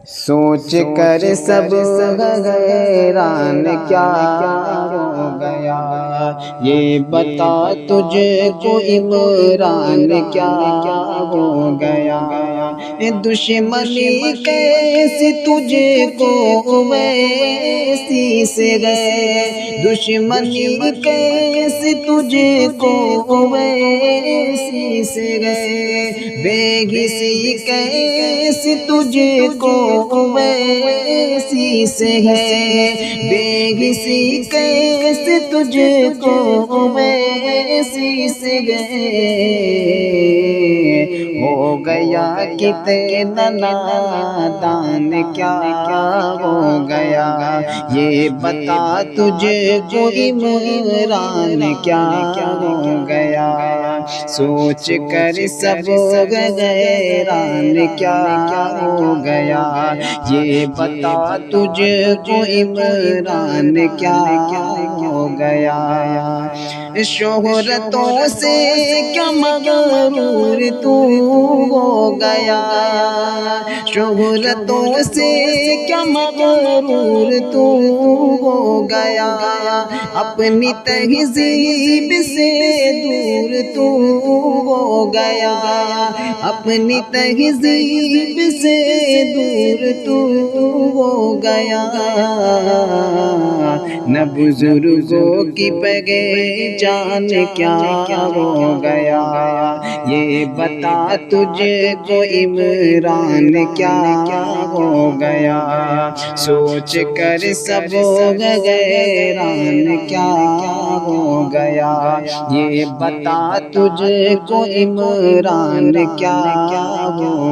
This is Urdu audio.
سوچ کر سب حیران کیا ہو گیا، یہ بتا تجھ کو عمران کیا ہو گیا، دشمنی کیسی تجھ کو ویسی سے گئے، دشمنی کیسی تجھ کو ویسی سے گئے، بے حسی کیسی تجھ کو ویسی سے ہے، بے حسی کیسے تجھ کو ویسی سے گئے، ہو گیا کتنا نادان کیا ہو گیا، یہ بتا تجھ کو عمران کیا ہو گیا، سوچ کر سب حیران کیا ہو گیا، یہ بتا تجھ کو عمران کیا ہو گیا، شہرتوں سے کیا مغرور تو ہو گیا، شہرتوں سے کیا مغرور تو ہو گیا، اپنی تہذیب سے دور تو ہو گیا، اپنی تہذیب سے دور تو ہو گیا، نہ بزرگوں کی پہچان کیا ہو گیا، یہ بتا تجھ کو عمران کیا ہو گیا، سوچ کر سب حیران کیا ہو گیا، یہ بتا تجھ کو عمران کیا ہو